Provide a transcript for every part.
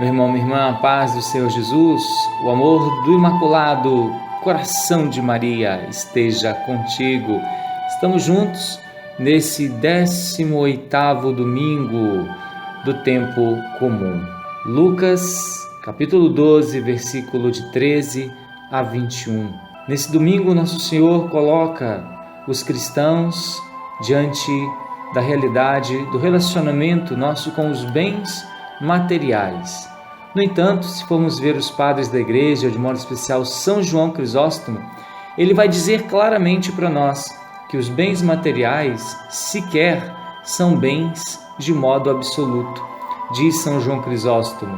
Meu irmão, minha irmã, a paz do Senhor Jesus, o amor do Imaculado Coração de Maria esteja contigo. Estamos juntos nesse 18º domingo do tempo comum. Lucas, capítulo 12, versículo de 13 a 21. Nesse domingo, Nosso Senhor coloca os cristãos diante da realidade do relacionamento nosso com os bens materiais. No entanto, se formos ver os padres da igreja, de modo especial São João Crisóstomo, ele vai dizer claramente para nós que os bens materiais sequer são bens de modo absoluto. Diz São João Crisóstomo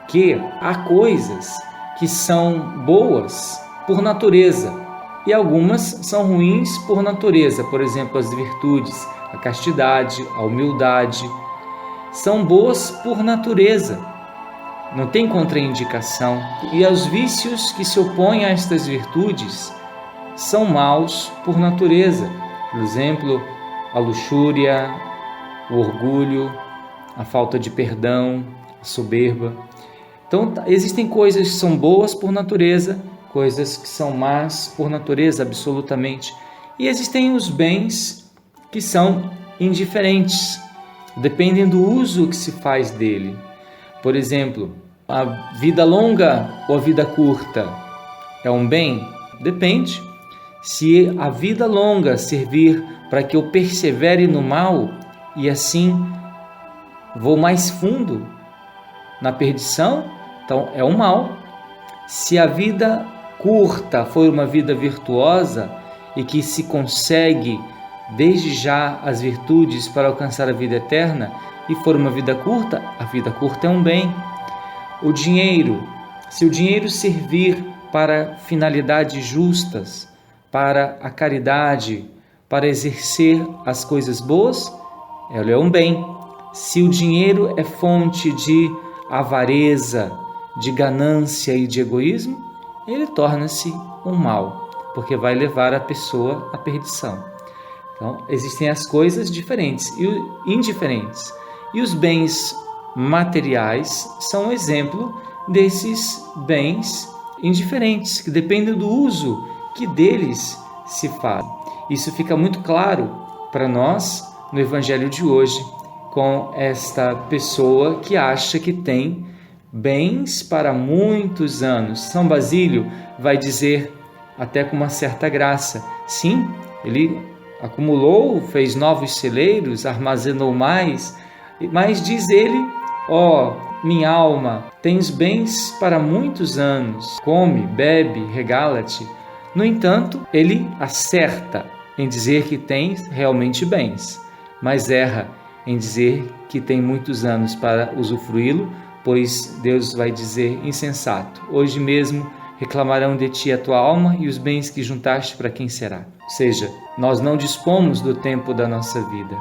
que há coisas que são boas por natureza e algumas são ruins por natureza. Por exemplo, as virtudes, a castidade, a humildade, são boas por natureza, não tem contraindicação. E os vícios que se opõem a estas virtudes são maus por natureza. Por exemplo, a luxúria, o orgulho, a falta de perdão, a soberba. Então, existem coisas que são boas por natureza, coisas que são más por natureza, absolutamente. E existem os bens que são indiferentes, dependem do uso que se faz dele. Por exemplo, a vida longa ou a vida curta é um bem? Depende. Se a vida longa servir para que eu persevere no mal e assim vou mais fundo na perdição, então é um mal. Se a vida curta for uma vida virtuosa e que se consegue desde já as virtudes para alcançar a vida eterna, e for uma vida curta, a vida curta é um bem. O dinheiro, se o dinheiro servir para finalidades justas, para a caridade, para exercer as coisas boas, ele é um bem. Se o dinheiro é fonte de avareza, de ganância e de egoísmo, ele torna-se um mal, porque vai levar a pessoa à perdição. Então, existem as coisas diferentes e indiferentes. E os bens materiais são um exemplo desses bens indiferentes, que dependem do uso que deles se faz. Isso fica muito claro para nós no Evangelho de hoje, com esta pessoa que acha que tem bens para muitos anos. São Basílio vai dizer, até com uma certa graça, sim, ele acumulou, fez novos celeiros, armazenou mais, mas diz ele, minha alma, tens bens para muitos anos, come, bebe, regala-te. No entanto, ele acerta em dizer que tem realmente bens, mas erra em dizer que tem muitos anos para usufruí-lo, pois Deus vai dizer, insensato, hoje mesmo reclamarão de ti a tua alma e os bens que juntaste para quem será. Ou seja, nós não dispomos do tempo da nossa vida.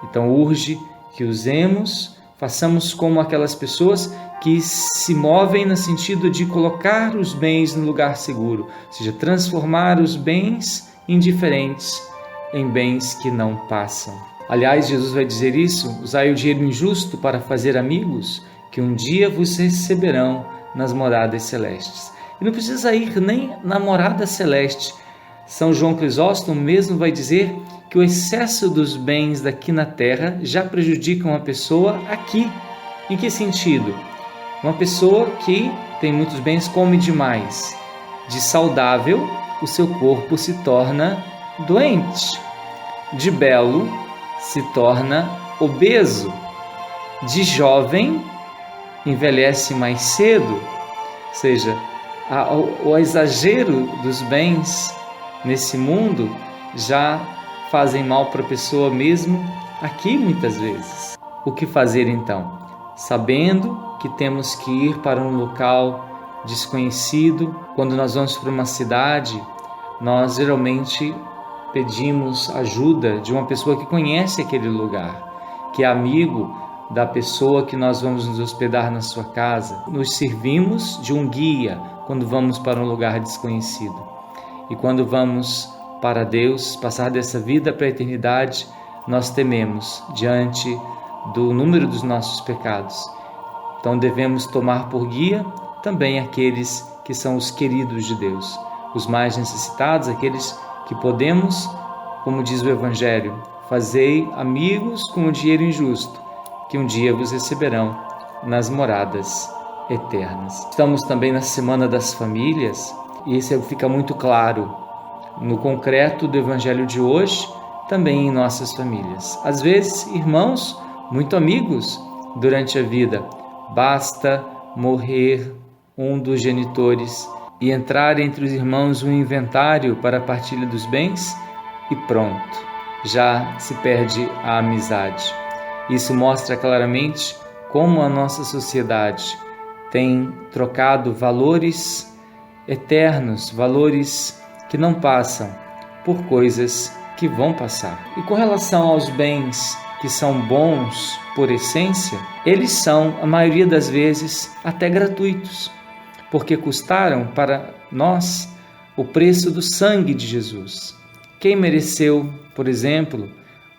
Então urge que usemos, façamos como aquelas pessoas que se movem no sentido de colocar os bens no lugar seguro, ou seja, transformar os bens indiferentes em bens que não passam. Aliás, Jesus vai dizer isso, usai o dinheiro injusto para fazer amigos, que um dia vos receberão nas moradas celestes. E não precisa ir nem na morada celeste. São João Crisóstomo mesmo vai dizer que o excesso dos bens daqui na terra já prejudica uma pessoa aqui. Em que sentido? Uma pessoa que tem muitos bens come demais. De saudável, o seu corpo se torna doente. De belo, se torna obeso. De jovem, envelhece mais cedo. Ou seja, o exagero dos bens nesse mundo já fazem mal para a pessoa mesmo aqui muitas vezes. O que fazer então? Sabendo que temos que ir para um local desconhecido, quando nós vamos para uma cidade, nós geralmente pedimos ajuda de uma pessoa que conhece aquele lugar, que é amigo da pessoa que nós vamos nos hospedar na sua casa. Nos servimos de um guia quando vamos para um lugar desconhecido. E quando vamos para Deus, passar dessa vida para a eternidade, nós tememos diante do número dos nossos pecados. Então devemos tomar por guia também aqueles que são os queridos de Deus, os mais necessitados, aqueles que podemos, como diz o Evangelho, fazei amigos com o dinheiro injusto, que um dia vos receberão nas moradas eternas. Estamos também na Semana das Famílias, e isso fica muito claro no concreto do Evangelho de hoje, também em nossas famílias. Às vezes, irmãos, muito amigos durante a vida, basta morrer um dos genitores e entrar entre os irmãos um inventário para a partilha dos bens e pronto, já se perde a amizade. Isso mostra claramente como a nossa sociedade tem trocado valores eternos, valores que não passam, por coisas que vão passar. E com relação aos bens que são bons por essência, eles são, a maioria das vezes, até gratuitos, porque custaram para nós o preço do sangue de Jesus. Quem mereceu, por exemplo,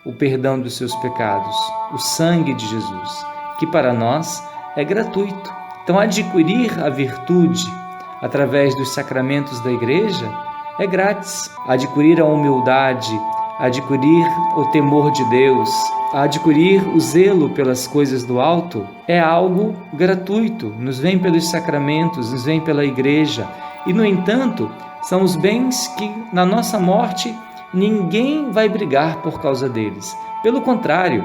o perdão dos seus pecados? O sangue de Jesus, que para nós é gratuito. Então, adquirir a virtude através dos sacramentos da Igreja é grátis. Adquirir a humildade, adquirir o temor de Deus, adquirir o zelo pelas coisas do alto é algo gratuito, nos vem pelos sacramentos, nos vem pela Igreja. E, no entanto, são os bens que, na nossa morte, ninguém vai brigar por causa deles. Pelo contrário,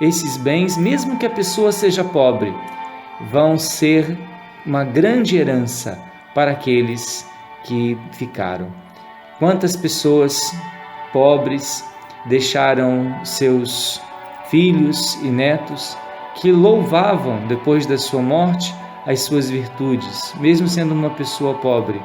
esses bens, mesmo que a pessoa seja pobre, vão ser uma grande herança para aqueles que ficaram. Quantas pessoas pobres deixaram seus filhos e netos que louvavam, depois da sua morte, as suas virtudes, mesmo sendo uma pessoa pobre.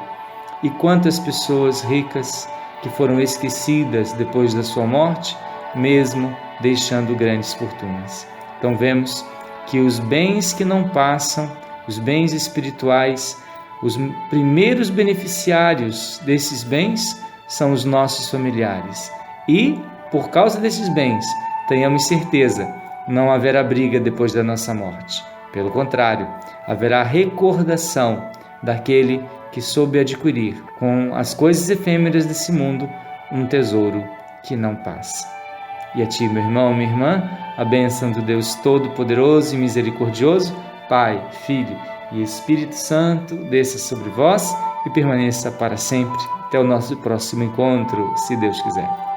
E quantas pessoas ricas que foram esquecidas depois da sua morte, mesmo deixando grandes fortunas. Então vemos que os bens que não passam, os bens espirituais, os primeiros beneficiários desses bens são os nossos familiares. E, por causa desses bens, tenhamos certeza, não haverá briga depois da nossa morte. Pelo contrário, haverá recordação daquele que soube adquirir, com as coisas efêmeras desse mundo, um tesouro que não passa. E a ti, meu irmão, minha irmã, a bênção do Deus Todo-Poderoso e Misericordioso, Pai, Filho e Espírito Santo, desça sobre vós e permaneça para sempre. Até o nosso próximo encontro, se Deus quiser.